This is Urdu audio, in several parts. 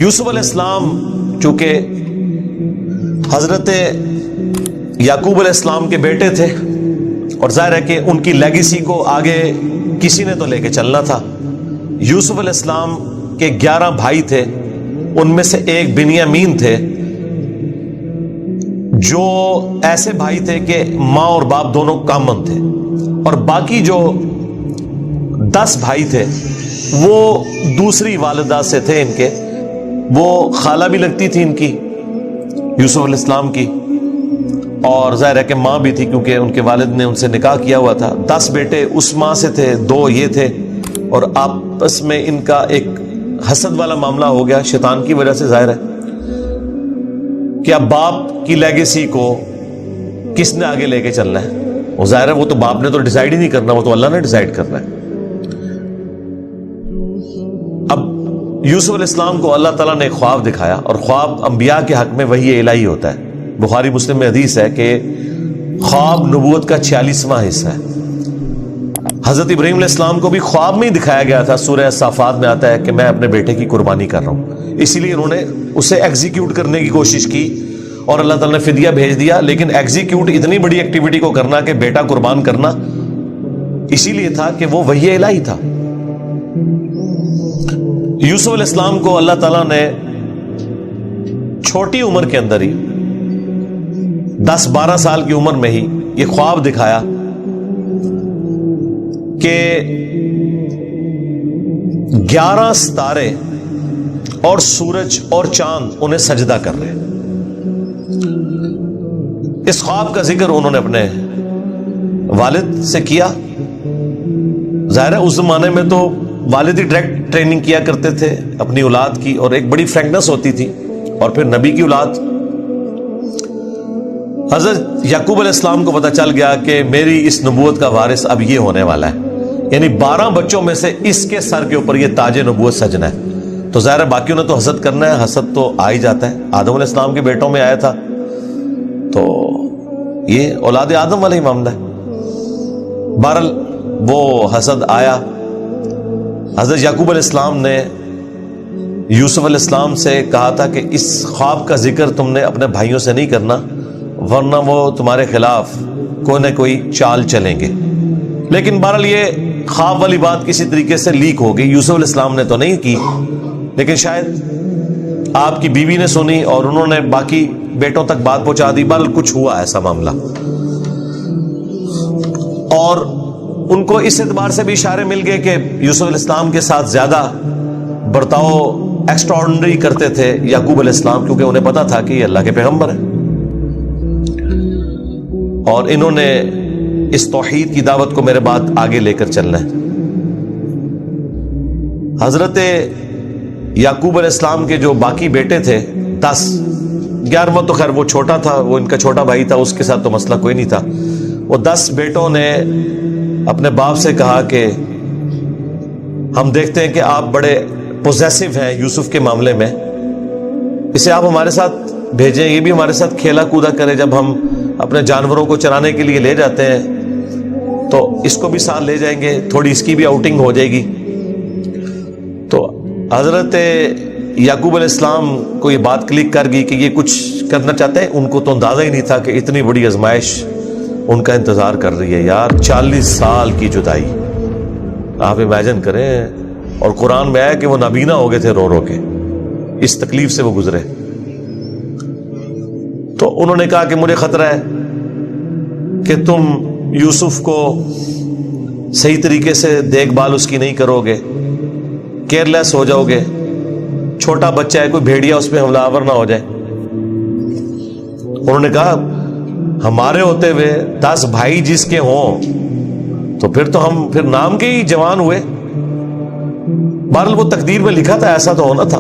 یوسف علیہ السلام چونکہ حضرت یعقوب علیہ السلام کے بیٹے تھے اور ظاہر ہے کہ ان کی لیگیسی کو آگے کسی نے تو لے کے چلنا تھا. یوسف علیہ السلام کے 11 بھائی تھے، ان میں سے ایک بنیامین تھے جو ایسے بھائی تھے کہ ماں اور باپ دونوں کامن تھے، اور باقی جو 10 بھائی تھے وہ دوسری والدہ سے تھے ان کے، وہ خالہ بھی لگتی تھی ان کی یوسف علیہ السلام کی، اور ظاہر ہے کہ ماں بھی تھی کیونکہ ان کے والد نے ان سے نکاح کیا ہوا تھا. 10 بیٹے اس ماں سے تھے، 2 یہ تھے، اور آپس میں ان کا ایک حسد والا معاملہ ہو گیا شیطان کی وجہ سے. ظاہر ہے کہ اب باپ کی لیگیسی کو کس نے آگے لے کے چلنا ہے، وہ ظاہر ہے وہ تو باپ نے تو ڈیسائیڈ ہی نہیں کرنا، وہ تو اللہ نے ڈیسائیڈ کرنا ہے. اب یوسف علیہ السلام کو اللہ تعالیٰ نے ایک خواب دکھایا، اور خواب انبیاء کے حق میں وحی الہی ہوتا ہے. بخاری مسلم میں حدیث ہے کہ خواب نبوت کا 46واں حصہ ہے. حضرت ابراہیم علیہ السلام کو بھی خواب میں ہی دکھایا گیا تھا. سورہ صافات میں آتا ہے کہ میں اپنے بیٹے کی قربانی کر رہا ہوں، اسی لیے انہوں نے اسے ایگزیکیوٹ کرنے کی کوشش کی اور اللہ تعالیٰ نے فدیہ بھیج دیا. لیکن ایگزیکیوٹ اتنی بڑی ایکٹیویٹی کو کرنا کہ بیٹا قربان کرنا، اسی لیے تھا کہ وہ وحی الہی تھا. یوسف علیہ السلام کو اللہ تعالیٰ نے چھوٹی عمر کے اندر ہی 10-12 سال کی عمر میں ہی یہ خواب دکھایا کہ 11 ستارے اور سورج اور چاند انہیں سجدہ کر رہے ہیں. اس خواب کا ذکر انہوں نے اپنے والد سے کیا. ظاہر ہے اس زمانے میں تو والد ہی ڈائریکٹ ٹریننگ کیا کرتے تھے اپنی اولاد کی، اور ایک بڑی فرینکنس ہوتی تھی، اور پھر نبی کی اولاد. حضرت یعقوب علیہ السلام کو پتہ چل گیا کہ میری اس نبوت کا وارث اب یہ ہونے والا ہے، یعنی 12 بچوں میں سے اس کے سر کے اوپر یہ تاج نبوت سجنا ہے. تو ظاہر ہے باقیوں نے تو حسد کرنا ہے، حسد تو آ ہی جاتا ہے. آدم علیہ السلام کے بیٹوں میں آیا تھا، تو یہ اولاد آدم والا ہی معاملہ ہے. بہرحال وہ حسد آیا. حضرت یعقوب علیہ السلام نے یوسف علیہ السلام سے کہا تھا کہ اس خواب کا ذکر تم نے اپنے بھائیوں سے نہیں کرنا، ورنہ وہ تمہارے خلاف کوئی نہ کوئی چال چلیں گے. لیکن بہرحال یہ خواب والی بات کسی طریقے سے لیک ہو گئی. یوسف علیہ السلام نے تو نہیں کی، لیکن شاید آپ کی بیوی نے سنی اور انہوں نے باقی بیٹوں تک بات پہنچا دی. بہرحال کچھ ہوا ایسا معاملہ، اور ان کو اس اعتبار سے بھی اشارے مل گئے کہ یوسف علیہ السلام کے ساتھ زیادہ برتاؤ ایکسٹرا آرڈنری کرتے تھے یعقوب علیہ السلام، کیونکہ انہیں پتا تھا کہ یہ اللہ کے پیغمبر ہیں، اور انہوں نے اس توحید کی دعوت کو میرے بعد آگے لے کر چلنا ہے. حضرت یعقوب علیہ السلام کے جو باقی بیٹے تھے 10، 11واں تو خیر وہ چھوٹا تھا، وہ ان کا چھوٹا بھائی تھا، اس کے ساتھ تو مسئلہ کوئی نہیں تھا. وہ 10 بیٹوں نے اپنے باپ سے کہا کہ ہم دیکھتے ہیں کہ آپ بڑے پوزیسو ہیں یوسف کے معاملے میں، اسے آپ ہمارے ساتھ بھیجیں، یہ بھی ہمارے ساتھ کھیلا کودا کرے. جب ہم اپنے جانوروں کو چرانے کے لیے لے جاتے ہیں تو اس کو بھی ساتھ لے جائیں گے، تھوڑی اس کی بھی آؤٹنگ ہو جائے گی. تو حضرت یعقوب علیہ السلام کو یہ بات کلک کر گئی کہ یہ کچھ کرنا چاہتے ہیں. ان کو تو اندازہ ہی نہیں تھا کہ اتنی بڑی آزمائش ان کا انتظار کر رہی ہے. یار 40 سال کی جدائی آپ امیجن کریں، اور قرآن میں آیا کہ وہ نابینا ہو گئے تھے رو رو کے، اس تکلیف سے وہ گزرے. تو انہوں نے کہا کہ مجھے خطرہ ہے کہ تم یوسف کو صحیح طریقے سے دیکھ بھال اس کی نہیں کرو گے، کیئر لیس ہو جاؤ گے، چھوٹا بچہ ہے، کوئی بھیڑیا اس پہ حملہ آور نہ ہو جائے. انہوں نے کہا ہمارے ہوتے ہوئے 10 بھائی جس کے ہوں تو پھر تو ہم پھر نام کے ہی جوان ہوئے. بہرحال وہ تقدیر میں لکھا تھا، ایسا تو ہونا تھا.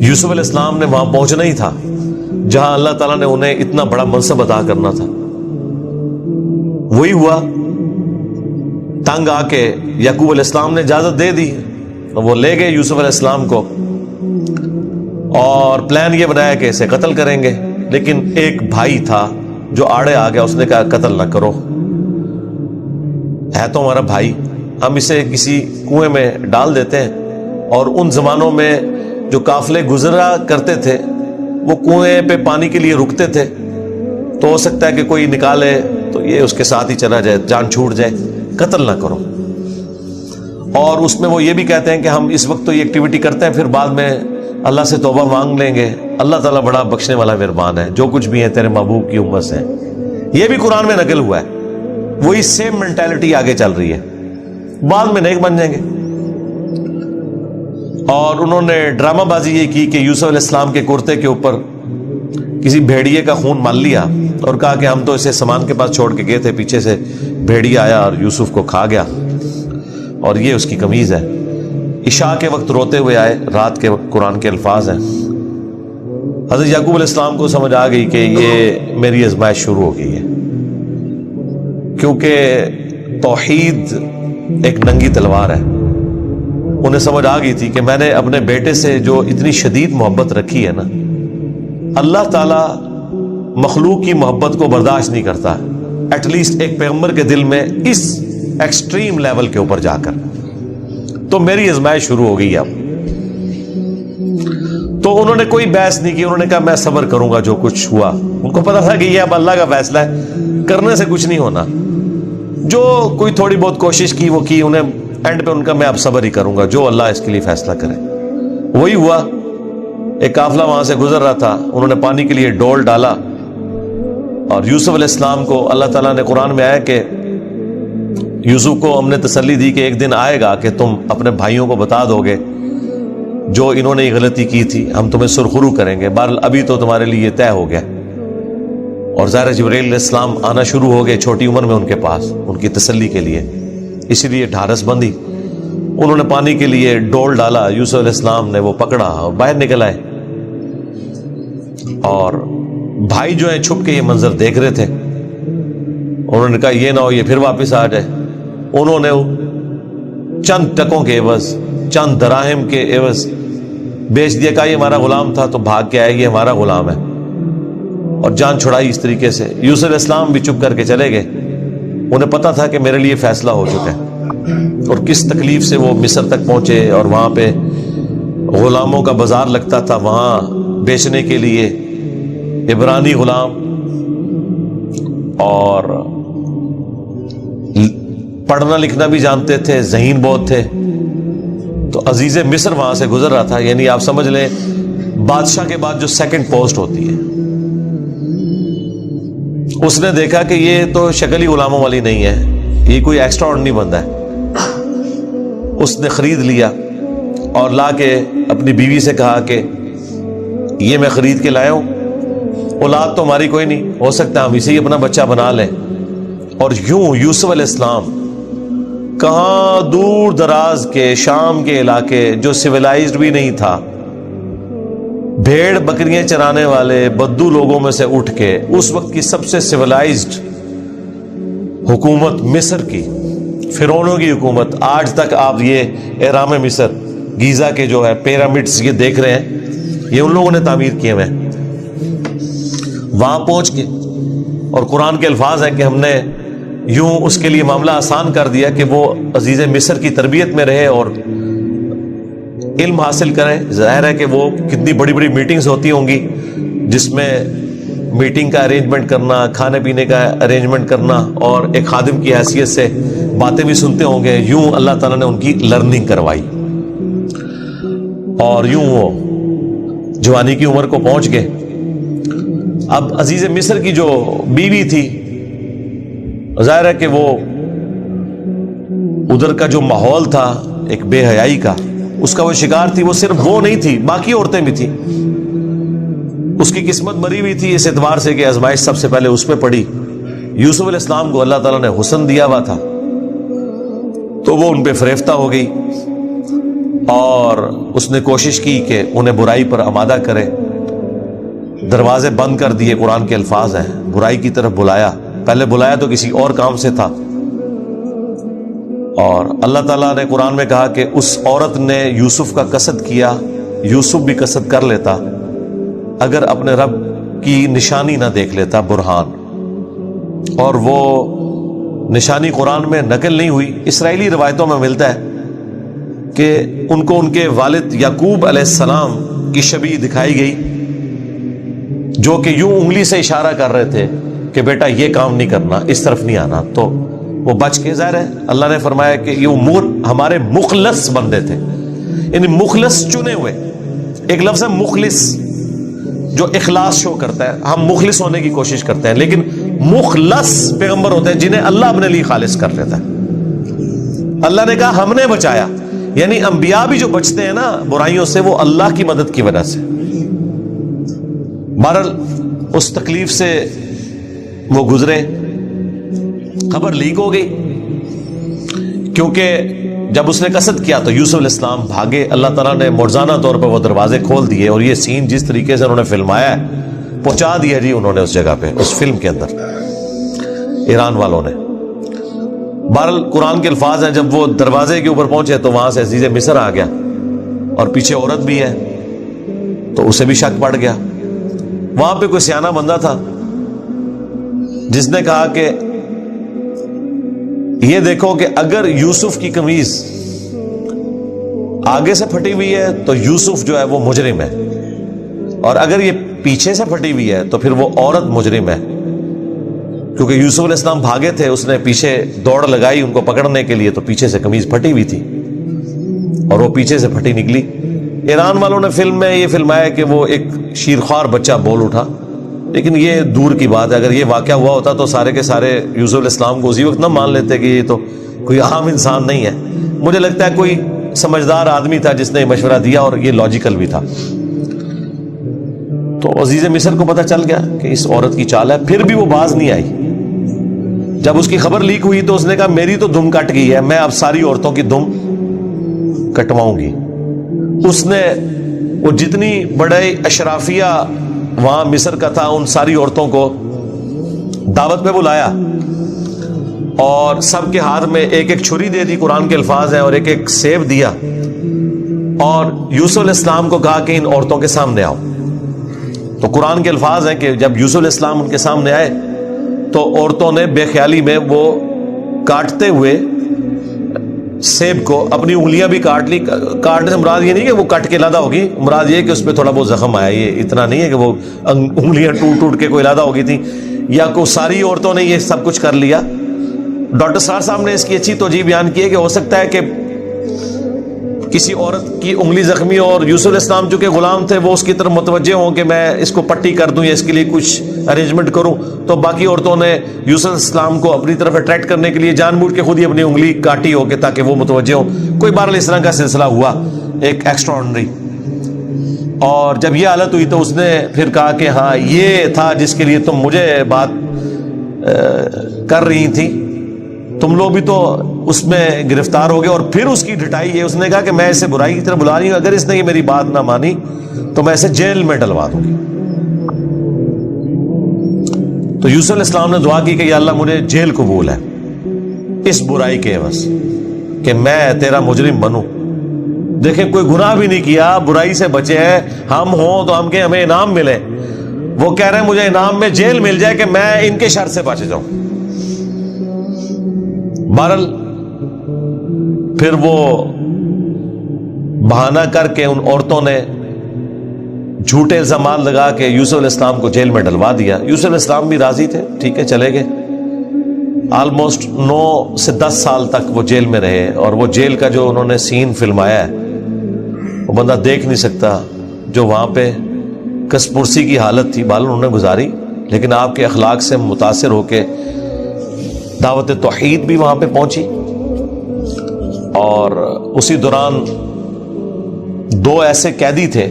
یوسف علیہ السلام نے وہاں پہنچنا ہی تھا جہاں اللہ تعالیٰ نے انہیں اتنا بڑا منصب عطا کرنا تھا. وہی ہوا. تنگ آ کے یعقوب علیہ السلام نے اجازت دے دی، وہ لے گئے یوسف علیہ السلام کو، اور پلان یہ بنایا کہ اسے قتل کریں گے. لیکن ایک بھائی تھا جو آڑے آ گیا، اس نے کہا قتل نہ کرو. ہے تو ہمارا بھائی, ہم اسے کسی کنویں میں ڈال دیتے ہیں, اور ان زمانوں میں جو قافلے گزرا کرتے تھے وہ کنویں پہ پانی کے لیے رکتے تھے, تو ہو سکتا ہے کہ کوئی نکالے تو یہ اس کے ساتھ ہی چلا جائے, جان چھوٹ جائے, قتل نہ کرو. اور اس میں وہ یہ بھی کہتے ہیں کہ ہم اس وقت تو یہ ایکٹیویٹی کرتے ہیں, پھر بعد میں اللہ سے توبہ مانگ لیں گے, اللہ تعالیٰ بڑا بخشنے والا مہربان ہے, جو کچھ بھی ہے تیرے محبوب کی امت سے. یہ بھی قرآن میں نقل ہوا ہے. وہی سیم مینٹالٹی آگے چل رہی ہے, بعد میں نیک بن جائیں گے. اور انہوں نے ڈرامہ بازی یہ کی کہ یوسف علیہ السلام کے کرتے کے اوپر کسی بھیڑیے کا خون مال لیا اور کہا کہ ہم تو اسے سامان کے پاس چھوڑ کے گئے تھے, پیچھے سے بھیڑیا آیا اور یوسف کو کھا گیا, اور یہ اس کی قمیض ہے. عشاء کے وقت روتے ہوئے آئے, رات کے وقت قرآن کے الفاظ ہیں. حضرت یعقوب علیہ السلام کو سمجھ آ گئی کہ یہ میری آزمائش شروع ہو گئی ہے, کیونکہ توحید ایک ننگی تلوار ہے. انہیں سمجھ آ گئی تھی کہ میں نے اپنے بیٹے سے جو اتنی شدید محبت رکھی ہے نا, اللہ تعالیٰ مخلوق کی محبت کو برداشت نہیں کرتا, ایٹ لیسٹ ایک پیغمبر کے دل میں اس ایکسٹریم لیول کے اوپر جا کر. تو میری آزمائش شروع ہو گئی اب. تو انہوں نے کوئی بحث نہیں کی, انہوں نے کہا میں صبر کروں گا جو کچھ ہوا. ان کو پتا تھا کہ یہ اب اللہ کا فیصلہ ہے, کرنے سے کچھ نہیں ہونا. جو کوئی تھوڑی بہت کوشش کی وہ کی, انہیں اینڈ پہ ان کا میں اب صبر ہی کروں گا, جو اللہ اس کے لیے فیصلہ کرے. وہی ہوا. ایک قافلہ وہاں سے گزر رہا تھا, انہوں نے پانی کے لیے ڈول ڈالا, اور یوسف علیہ السلام کو اللہ تعالیٰ نے قرآن میں آیا کہ یوسف کو ہم نے تسلی دی کہ ایک دن آئے گا کہ تم اپنے بھائیوں کو بتا دو گے جو انہوں نے یہ غلطی کی تھی, ہم تمہیں سرخرو کریں گے. بہرحال ابھی تو تمہارے لیے یہ طے ہو گیا. اور ظاہر جبرائیل علیہ السلام آنا شروع ہو گئے چھوٹی عمر میں ان کے پاس, ان کی تسلی کے لیے. اسی لیے ڈھارس بندی, انہوں نے پانی کے لیے ڈول ڈالا, یوسف علیہ السلام نے وہ پکڑا اور باہر نکل آئے. اور بھائی جو ہیں چھپ کے یہ منظر دیکھ رہے تھے. انہوں نے کہا یہ نہ ہو یہ پھر واپس آ جائے. انہوں نے چند ٹکوں کے عوض, چند دراہم کے عوض بیچ دیا. کہا یہ ہمارا غلام تھا, تو بھاگ کے آئے, یہ ہمارا غلام ہے, اور جان چھڑائی اس طریقے سے. یوسف علیہ السلام بھی چپ کر کے چلے گئے. انہیں پتا تھا کہ میرے لیے فیصلہ ہو چکا ہے. اور کس تکلیف سے وہ مصر تک پہنچے, اور وہاں پہ غلاموں کا بازار لگتا تھا, وہاں بیچنے کے لیے عبرانی غلام, اور پڑھنا لکھنا بھی جانتے تھے, ذہین بہت تھے. تو عزیز مصر وہاں سے گزر رہا تھا, یعنی آپ سمجھ لیں بادشاہ کے بعد جو سیکنڈ پوسٹ ہوتی ہے. اس نے دیکھا کہ یہ تو شکل ہی غلاموں والی نہیں ہے, یہ کوئی ایکسٹرا آرڈنری بندہ ہے. اس نے خرید لیا اور لا کے اپنی بیوی سے کہا کہ یہ میں خرید کے لایا ہوں, اولاد تو ہماری کوئی نہیں, ہو سکتا ہے ہم اسے ہی اپنا بچہ بنا لیں. اور یوں یوسف علیہ السلام کہاں دور دراز کے شام کے علاقے جو سویلائزڈ بھی نہیں تھا, بھیڑ بکریاں چرانے والے بدو لوگوں میں سے اٹھ کے اس وقت کی سب سے سویلائزڈ حکومت مصر کی, فرعونوں کی حکومت. آج تک آپ یہ اہرام مصر, گیزا کے جو ہے پیرامڈز یہ دیکھ رہے ہیں, یہ ان لوگوں نے تعمیر کیے ہوئے ہیں. وہاں پہنچ کے, اور قرآن کے الفاظ ہیں کہ ہم نے یوں اس کے لیے معاملہ آسان کر دیا کہ وہ عزیز مصر کی تربیت میں رہے اور علم حاصل کریں. ظاہر ہے کہ وہ کتنی بڑی بڑی میٹنگز ہوتی ہوں گی, جس میں میٹنگ کا ارینجمنٹ کرنا, کھانے پینے کا ارینجمنٹ کرنا, اور ایک خادم کی حیثیت سے باتیں بھی سنتے ہوں گے. یوں اللہ تعالیٰ نے ان کی لرننگ کروائی, اور یوں وہ جوانی کی عمر کو پہنچ گئے. اب عزیز مصر کی جو بیوی تھی, ظاہر ہے کہ وہ ادھر کا جو ماحول تھا ایک بے حیائی کا, اس کا وہ شکار تھی. وہ صرف وہ نہیں تھی, باقی عورتیں بھی تھیں. اس کی قسمت مری ہوئی تھی اس اعتبار سے کہ آزمائش سب سے پہلے اس پہ پڑی. یوسف علیہ السلام کو اللہ تعالیٰ نے حسن دیا ہوا تھا, تو وہ ان پہ فریفتہ ہو گئی, اور اس نے کوشش کی کہ انہیں برائی پر آمادہ کرے. دروازے بند کر دیے, قرآن کے الفاظ ہیں, برائی کی طرف بلایا. پہلے بلایا تو کسی اور کام سے تھا, اور اللہ تعالیٰ نے قرآن میں کہا کہ اس عورت نے یوسف کا قصد کیا, یوسف بھی قصد کر لیتا اگر اپنے رب کی نشانی نہ دیکھ لیتا, برہان. اور وہ نشانی قرآن میں نقل نہیں ہوئی، اسرائیلی روایتوں میں ملتا ہے کہ ان کو ان کے والد یعقوب علیہ السلام کی شبیہ دکھائی گئی، جو کہ یوں انگلی سے اشارہ کر رہے تھے کہ بیٹا یہ کام نہیں کرنا، اس طرف نہیں آنا، تو وہ بچ کے، ظاہر ہے اللہ نے فرمایا کہ یہ امور ہمارے مخلص بندے تھے، یعنی مخلص چنے ہوئے. ایک لفظ ہے مخلص جو اخلاص شو کرتا ہے، ہم مخلص ہونے کی کوشش کرتے ہیں، لیکن مخلص پیغمبر ہوتے ہیں جنہیں اللہ اپنے لیے خالص کر لیتا ہے. اللہ نے کہا ہم نے بچایا، یعنی انبیاء بھی جو بچتے ہیں نا برائیوں سے، وہ اللہ کی مدد کی وجہ سے. بہرحال اس تکلیف سے وہ گزرے، خبر لیک ہو گئی، کیونکہ جب اس نے قصد کیا تو یوسف علیہ السلام بھاگے. اللہ تعالیٰ نے معجزانہ طور پر وہ دروازے کھول دیے، اور یہ سین جس طریقے سے انہوں نے فلمایا ہے پہنچا دیا جی انہوں نے اس جگہ پہ، اس فلم کے اندر ایران والوں نے. بہرحال قرآن کے الفاظ ہیں جب وہ دروازے کے اوپر پہنچے تو وہاں سے عزیز مصر آ گیا، اور پیچھے عورت بھی ہے تو اسے بھی شک پڑ گیا. وہاں پہ کوئی سیانہ بندہ تھا جس نے کہا کہ یہ دیکھو کہ اگر یوسف کی قمیض آگے سے پھٹی ہوئی ہے تو یوسف جو ہے وہ مجرم ہے، اور اگر یہ پیچھے سے پھٹی ہوئی ہے تو پھر وہ عورت مجرم ہے، کیونکہ یوسف علیہ السلام بھاگے تھے، اس نے پیچھے دوڑ لگائی ان کو پکڑنے کے لیے، تو پیچھے سے قمیض پھٹی ہوئی تھی اور وہ پیچھے سے پھٹی نکلی. ایران والوں نے فلم میں یہ فلمایا کہ وہ ایک شیرخوار بچہ بول اٹھا، لیکن یہ دور کی بات ہے. اگر یہ واقعہ ہوا ہوتا تو سارے کے سارے یوسف علیہ السلام کو اسی وقت نہ مان لیتے کہ یہ تو کوئی عام انسان نہیں ہے. مجھے لگتا ہے کوئی سمجھدار آدمی تھا جس نے مشورہ دیا، اور یہ لاجیکل بھی تھا. تو عزیز مصر کو پتہ چل گیا کہ اس عورت کی چال ہے، پھر بھی وہ باز نہیں آئی. جب اس کی خبر لیک ہوئی تو اس نے کہا میری تو دم کٹ گئی ہے، میں اب ساری عورتوں کی دم کٹواؤں گی. اس نے وہ جتنی بڑے اشرافیہ وہاں مصر کا تھا ان ساری عورتوں کو دعوت پہ بلایا، اور سب کے ہاتھ میں ایک ایک چھری دے دی، قرآن کے الفاظ ہیں، اور ایک ایک سیب دیا، اور یوسف علیہ السلام کو کہا کہ ان عورتوں کے سامنے آؤ. تو قرآن کے الفاظ ہیں کہ جب یوسف علیہ السلام ان کے سامنے آئے تو عورتوں نے بے خیالی میں وہ کاٹتے ہوئے سیب کو اپنی انگلیاں بھی کاٹ لی. کاٹنے سے مراد یہ نہیں کہ وہ کٹ کے علیحدہ ہوگی، مراد یہ کہ اس پہ تھوڑا بہت زخم آیا. یہ اتنا نہیں ہے کہ وہ انگلیاں ٹوٹ ٹوٹ کے کوئی علیحدہ ہو گئی تھی، یا کو ساری عورتوں نے یہ سب کچھ کر لیا. ڈاکٹر سار صاحب نے اس کی اچھی توجیہ بیان کی ہے کہ ہو سکتا ہے کہ کسی عورت کی انگلی زخمی ہو، اور یوسف علیہ السلام چونکہ غلام تھے وہ اس کی طرف متوجہ ہوں کہ میں اس کو پٹی کر دوں یا اس کے لیے کچھ ارینجمنٹ کروں، تو باقی عورتوں نے یوسف علیہ السلام کو اپنی طرف اٹریکٹ کرنے کے لیے جان بوجھ کے خود ہی اپنی انگلی کاٹی ہو کے تاکہ وہ متوجہ ہوں. کوئی بہرحال اس طرح کا سلسلہ ہوا ایک ایکسٹرا آرڈنری. اور جب یہ حالت ہوئی تو اس نے پھر کہا کہ ہاں یہ تھا جس کے لیے تم مجھے بات کر رہی تھی، تم لوگ بھی تو اس میں گرفتار ہو گئے. اور پھر اس کی ڈٹائی یہ، اس نے کہا کہ میں اسے برائی کی طرف بلا رہی ہوں، اگر اس نے یہ میری بات نہ مانی تو میں اسے جیل میں ڈلوا دوں گی. تو یوسف علیہ السلام نے دعا کی کہ یا اللہ مجھے جیل قبول ہے اس برائی کے عوض، کہ میں تیرا مجرم بنوں. دیکھیں کوئی گناہ بھی نہیں کیا، برائی سے بچے ہیں. ہم ہوں تو ہم کہ ہمیں انعام ملے، وہ کہہ رہے ہیں مجھے انعام میں جیل مل جائے کہ میں ان کے شر سے بچ جاؤں. بہرحال پھر وہ بہانہ کر کے ان عورتوں نے جھوٹے الزامات لگا کے یوسف علیہ السلام کو جیل میں ڈلوا دیا. یوسف علیہ السلام بھی راضی تھے، ٹھیک ہے چلے گئے. آلموسٹ 9 سے 10 سال تک وہ جیل میں رہے، اور وہ جیل کا جو انہوں نے سین فلمایا ہے وہ بندہ دیکھ نہیں سکتا. جو وہاں پہ کس پرسی کی حالت تھی بال انہوں نے گزاری، لیکن آپ کے اخلاق سے متاثر ہو کے دعوت توحید بھی وہاں پہ پہنچی. اور اسی دوران 2 ایسے قیدی تھے